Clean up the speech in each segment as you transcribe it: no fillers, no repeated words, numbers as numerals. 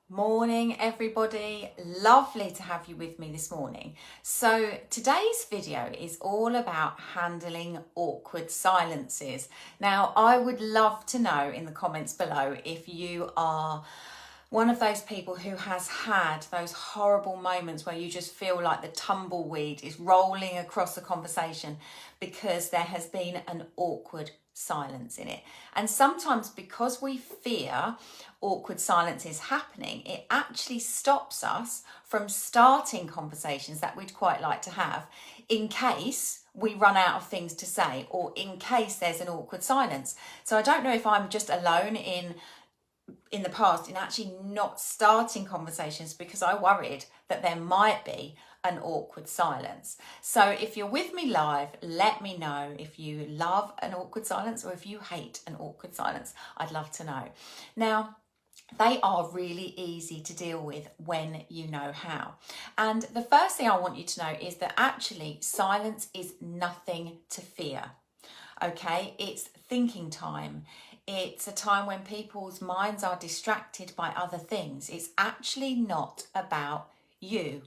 Morning everybody, lovely to have you with me this morning. So today's video is all about handling awkward silences. Now I would love to know in the comments below if you are one of those people who has had those horrible moments where you just feel like the tumbleweed is rolling across a conversation because there has been an awkward silence in it. And sometimes because we fear awkward silence is happening, it actually stops us from starting conversations that we'd quite like to have in case we run out of things to say or in case there's an awkward silence. So I don't know if I'm just alone in the past in actually not starting conversations because I worried that there might be an awkward silence. So if you're with me live, let me know if you love an awkward silence or if you hate an awkward silence. I'd love to know. Now, they are really easy to deal with when you know how. And the first thing I want you to know is that actually silence is nothing to fear. Okay, it's thinking time. It's a time when people's minds are distracted by other things. It's actually not about you.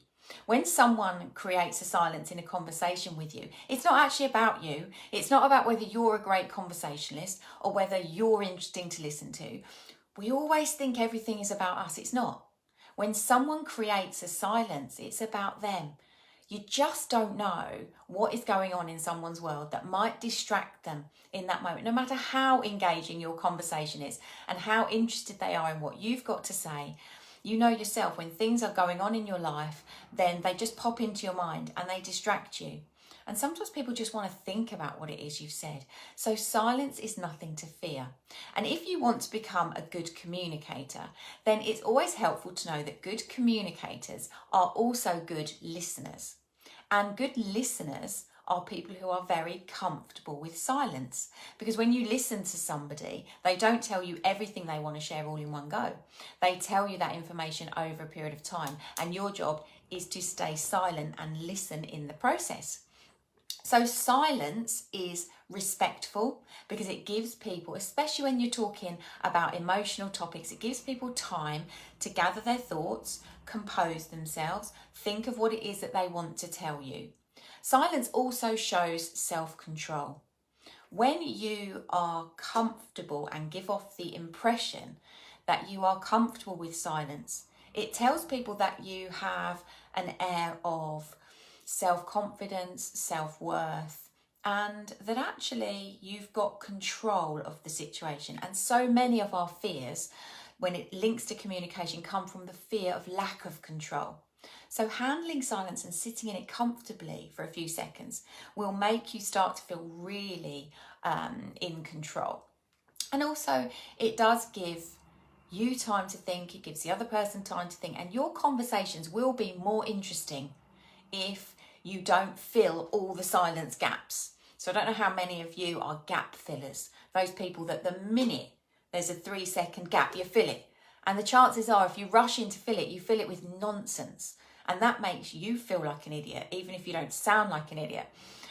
When someone creates a silence in a conversation with you, it's not actually about you. It's not about whether you're a great conversationalist or whether you're interesting to listen to. We always think everything is about us. It's not. When someone creates a silence, it's about them. You just don't know what is going on in someone's world that might distract them in that moment, no matter how engaging your conversation is and how interested they are in what you've got to say. You know yourself, when things are going on in your life, then they just pop into your mind and they distract you. And sometimes people just want to think about what it is you've said. So silence is nothing to fear. And if you want to become a good communicator, then it's always helpful to know that good communicators are also good listeners. And good listeners are people who are very comfortable with silence. Because when you listen to somebody, they don't tell you everything they want to share all in one go. They tell you that information over a period of time. And your job is to stay silent and listen in the process. So silence is respectful because it gives people, especially when you're talking about emotional topics, it gives people time to gather their thoughts, compose themselves, think of what it is that they want to tell you. Silence also shows self-control. When you are comfortable and give off the impression that you are comfortable with silence, it tells people that you have an air of self-confidence, self-worth, and that actually you've got control of the situation. And so many of our fears, when it links to communication, come from the fear of lack of control. So handling silence and sitting in it comfortably for a few seconds will make you start to feel really in control. And also it does give you time to think, it gives the other person time to think, and your conversations will be more interesting if you don't fill all the silence gaps. So I don't know how many of you are gap fillers, those people that the minute there's a 3-second gap, you fill it. And the chances are if you rush in to fill it with nonsense. And that makes you feel like an idiot, even if you don't sound like an idiot.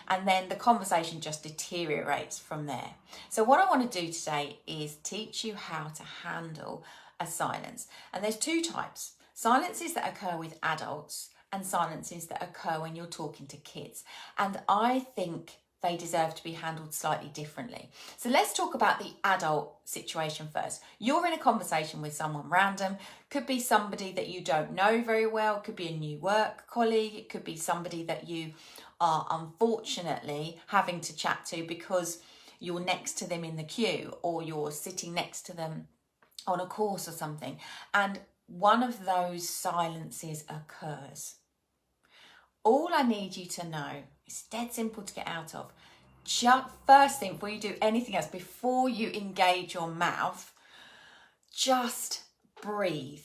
And then the conversation just deteriorates from there. So what I want to do today is teach you how to handle a silence. And there's two types. Silences that occur with adults and silences that occur when you're talking to kids. And I think they deserve to be handled slightly differently. So let's talk about the adult situation first. You're in a conversation with someone random. Could be somebody that you don't know very well. Could be a new work colleague. It could be somebody that you are unfortunately having to chat to because you're next to them in the queue or you're sitting next to them on a course or something. And one of those silences occurs. All I need you to know, it's dead simple to get out of. First thing, before you do anything else, before you engage your mouth, just breathe.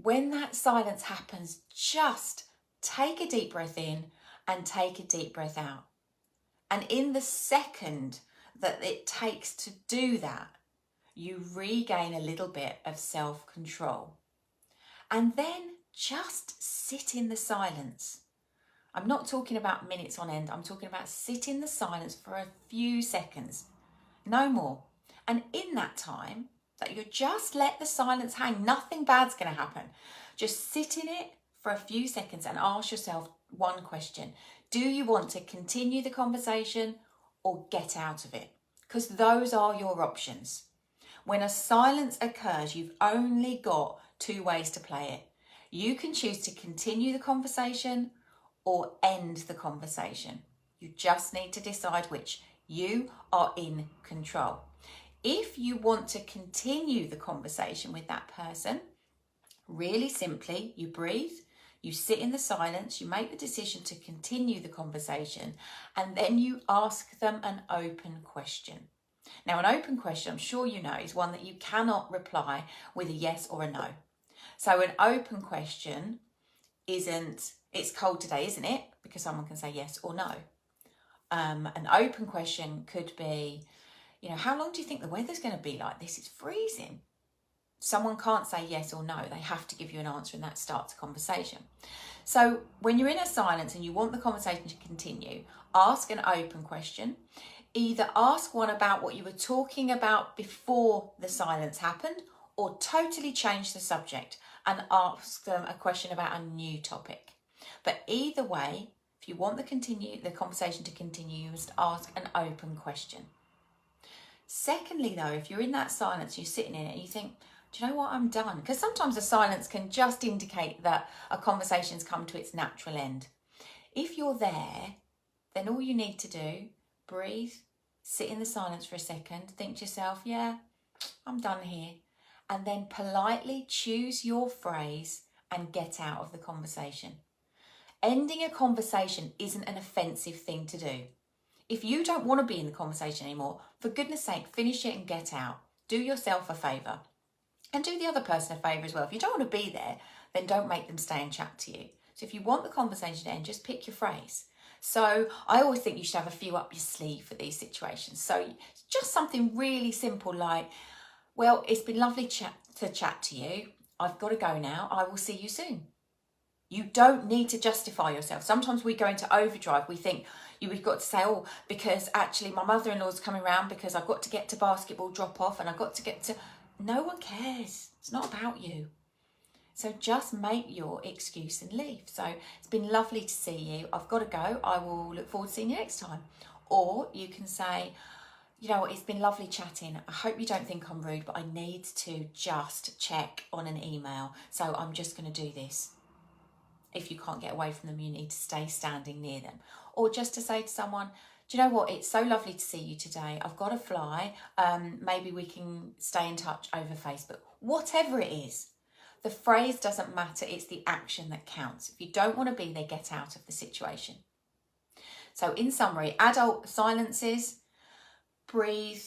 When that silence happens, just take a deep breath in and take a deep breath out. And in the second that it takes to do that, you regain a little bit of self-control. And then just sit in the silence. I'm not talking about minutes on end. I'm talking about sit in the silence for a few seconds, no more. And in that time, that you just let the silence hang. Nothing bad's going to happen. Just sit in it for a few seconds and ask yourself one question. Do you want to continue the conversation or get out of it? Because those are your options. When a silence occurs, you've only got two ways to play it. You can choose to continue the conversation or end the conversation. You just need to decide which. You are in control. If you want to continue the conversation with that person, really simply, you breathe, you sit in the silence, you make the decision to continue the conversation, and then you ask them an open question. Now, an open question, I'm sure you know, is one that you cannot reply with a yes or a no. So an open question isn't, it's cold today, isn't it? Because someone can say yes or no. An open question could be, how long do you think the weather's going to be like this? It's freezing. Someone can't say yes or no. They have to give you an answer, and that starts a conversation. So when you're in a silence and you want the conversation to continue, ask an open question. Either ask one about what you were talking about before the silence happened, or totally change the subject and ask them a question about a new topic. But either way, if you want the conversation to continue, you must ask an open question. Secondly, though, if you're in that silence, you're sitting in it and you think, do you know what, I'm done? Because sometimes a silence can just indicate that a conversation's come to its natural end. If you're there, then all you need to do, breathe, sit in the silence for a second, think to yourself, yeah, I'm done here. And then politely choose your phrase and get out of the conversation. Ending a conversation isn't an offensive thing to do. If you don't want to be in the conversation anymore, for goodness sake, finish it and get out. Do yourself a favour. And do the other person a favour as well. If you don't want to be there, then don't make them stay and chat to you. So if you want the conversation to end, just pick your phrase. So I always think you should have a few up your sleeve for these situations. So just something really simple like, well, it's been lovely to chat to you. I've got to go now. I will see you soon. You don't need to justify yourself. Sometimes we go into overdrive. We think we've got to say, oh, because actually my mother-in-law's coming around because I've got to get to basketball drop off and I've got to get to... No one cares. It's not about you. So just make your excuse and leave. So it's been lovely to see you. I've got to go. I will look forward to seeing you next time. Or you can say, you know what, it's been lovely chatting. I hope you don't think I'm rude, but I need to just check on an email. So I'm just going to do this. If you can't get away from them, you need to stay standing near them. Or just to say to someone, do you know what, it's so lovely to see you today. I've got to fly. Maybe we can stay in touch over Facebook. Whatever it is, the phrase doesn't matter. It's the action that counts. If you don't want to be there, get out of the situation. So in summary, adult silences, breathe,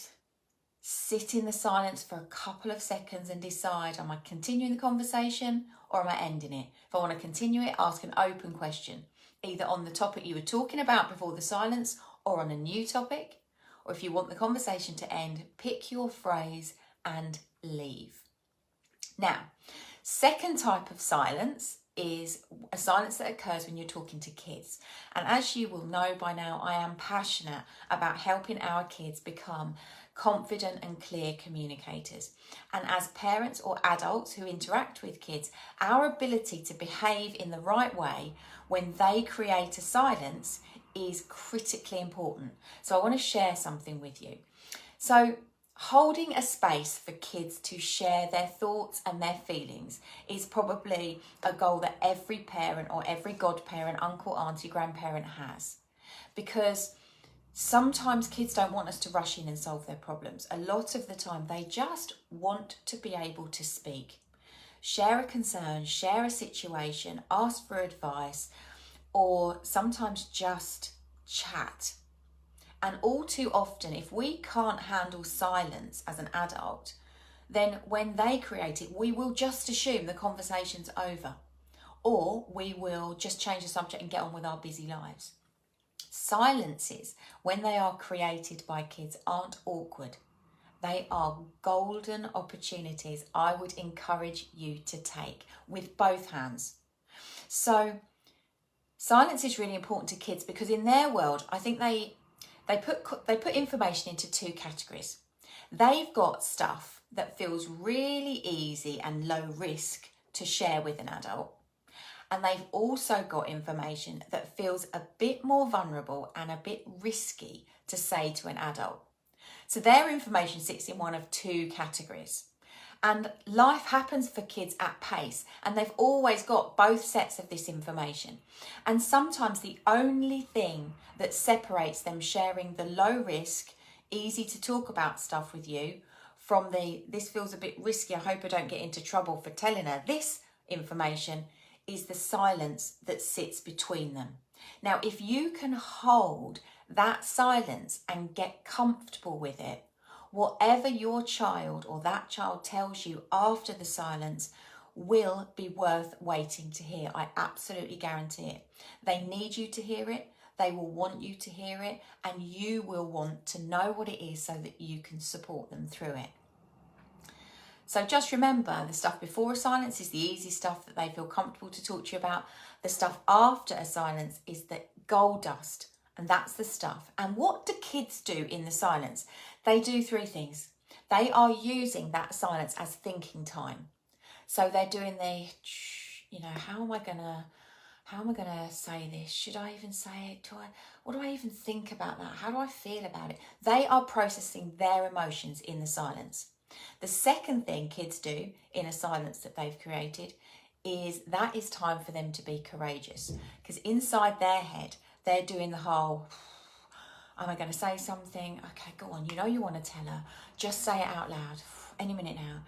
sit in the silence for a couple of seconds and decide, am I continuing the conversation or am I ending it? If I want to continue it, ask an open question, either on the topic you were talking about before the silence or on a new topic. Or if you want the conversation to end, pick your phrase and leave. Now, second type of silence is a silence that occurs when you're talking to kids. And as you will know by now, I am passionate about helping our kids become confident and clear communicators. And as parents or adults who interact with kids, our ability to behave in the right way when they create a silence is critically important. So I want to share something with you. So holding a space for kids to share their thoughts and their feelings is probably a goal that every parent or every godparent, uncle, auntie, grandparent has. Because sometimes kids don't want us to rush in and solve their problems. A lot of the time they just want to be able to speak, share a concern, share a situation, ask for advice, or sometimes just chat. And all too often, if we can't handle silence as an adult, then when they create it, we will just assume the conversation's over, or we will just change the subject and get on with our busy lives. Silences, when they are created by kids, aren't awkward. They are golden opportunities I would encourage you to take with both hands. So silence is really important to kids because in their world, I think they put information into two categories. They've got stuff that feels really easy and low risk to share with an adult. And they've also got information that feels a bit more vulnerable and a bit risky to say to an adult. So their information sits in one of two categories. And life happens for kids at pace, and they've always got both sets of this information. And sometimes the only thing that separates them sharing the low risk, easy to talk about stuff with you from the this feels a bit risky, I hope I don't get into trouble for telling her this information, is the silence that sits between them. Now, if you can hold that silence and get comfortable with it, whatever your child or that child tells you after the silence will be worth waiting to hear. I absolutely guarantee it. They need you to hear it. They will want you to hear it, and you will want to know what it is so that you can support them through it. So just remember, the stuff before a silence is the easy stuff that they feel comfortable to talk to you about. The stuff after a silence is the gold dust, and that's the stuff. And what do kids do in the silence? They do three things. They are using that silence as thinking time. So they're doing the, how am I gonna say this? Should I even say it? What do I even think about that? How do I feel about it? They are processing their emotions in the silence. The second thing kids do in a silence that they've created is that is time for them to be courageous, because inside their head, they're doing the whole, am I going to say something? Okay, go on. You know you want to tell her. Just say it out loud. Any minute now.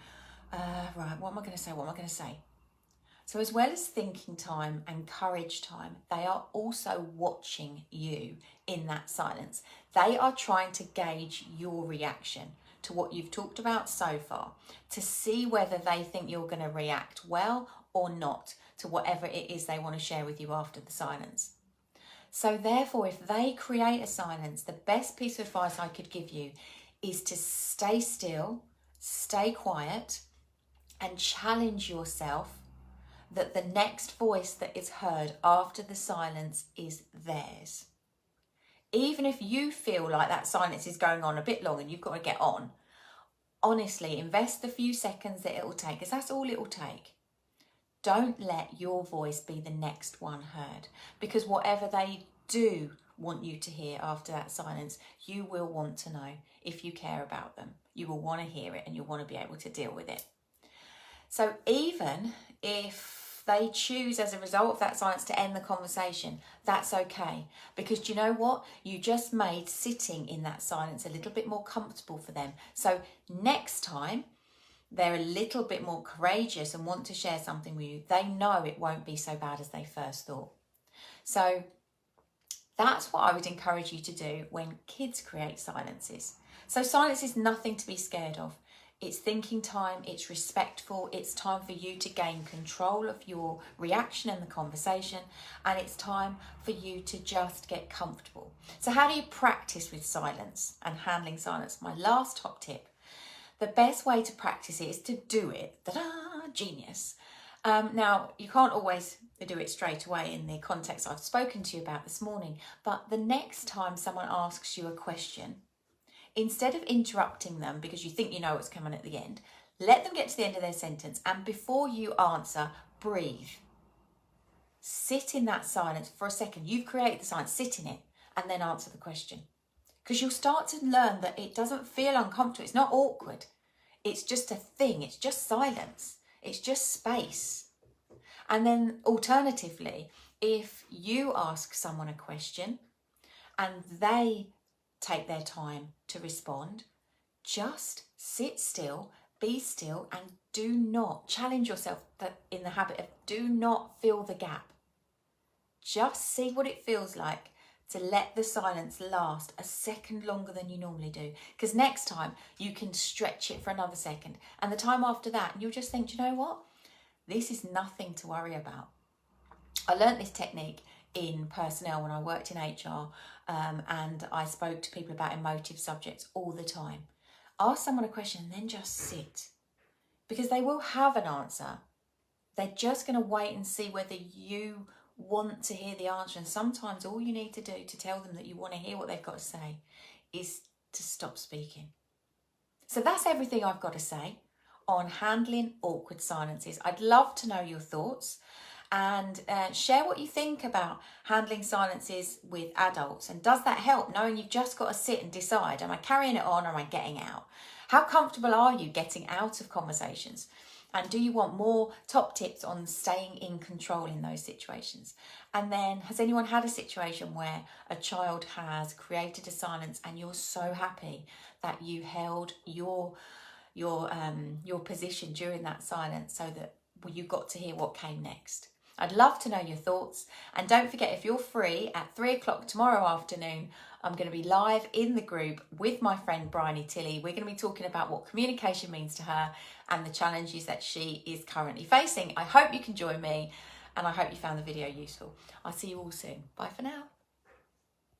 Right, what am I going to say? What am I going to say? So as well as thinking time and courage time, they are also watching you in that silence. They are trying to gauge your reaction to what you've talked about so far, to see whether they think you're going to react well or not to whatever it is they want to share with you after the silence. So therefore, if they create a silence, the best piece of advice I could give you is to stay still, stay quiet, and challenge yourself that the next voice that is heard after the silence is theirs. Even if you feel like that silence is going on a bit long and you've got to get on, honestly, invest the few seconds that it will take, because that's all it will take. Don't let your voice be the next one heard, because whatever they do want you to hear after that silence, you will want to know. If you care about them, you will want to hear it and you'll want to be able to deal with it. So even if they choose as a result of that silence to end the conversation, that's okay. Because do you know what? You just made sitting in that silence a little bit more comfortable for them. So next time they're a little bit more courageous and want to share something with you, they know it won't be so bad as they first thought. So that's what I would encourage you to do when kids create silences. So silence is nothing to be scared of. It's thinking time, it's respectful, it's time for you to gain control of your reaction in the conversation, and it's time for you to just get comfortable. So how do you practice with silence and handling silence? My last top tip. The best way to practice it is to do it. Ta-da! Genius. Now, you can't always do it straight away in the context I've spoken to you about this morning, but the next time someone asks you a question, instead of interrupting them because you think you know what's coming at the end, let them get to the end of their sentence, and before you answer, breathe. Sit in that silence for a second. You've created the silence, sit in it, and then answer the question. Because you'll start to learn that it doesn't feel uncomfortable. It's not awkward. It's just a thing. It's just silence. It's just space. And then alternatively, if you ask someone a question and they take their time to respond, just sit still, be still, and do not challenge yourself in the habit of do not fill the gap. Just see what it feels like to let the silence last a second longer than you normally do. Because next time you can stretch it for another second. And the time after that, you'll just think, you know what? This is nothing to worry about. I learnt this technique in personnel when I worked in HR, and I spoke to people about emotive subjects all the time. Ask someone a question and then just sit. Because they will have an answer. They're just going to wait and see whether you want to hear the answer, and sometimes all you need to do to tell them that you want to hear what they've got to say is to stop speaking. So that's everything I've got to say on handling awkward silences. I'd love to know your thoughts and share what you think about handling silences with adults. And does that help, knowing you've just got to sit and decide, am I carrying it on or am I getting out? How comfortable are you getting out of conversations? And do you want more top tips on staying in control in those situations? And then, has anyone had a situation where a child has created a silence and you're so happy that you held your position during that silence so that you got to hear what came next? I'd love to know your thoughts. And don't forget, if you're free at 3 o'clock tomorrow afternoon, I'm going to be live in the group with my friend Bryony Tilley. We're going to be talking about what communication means to her and the challenges that she is currently facing. I hope you can join me and I hope you found the video useful. I'll see you all soon. Bye for now.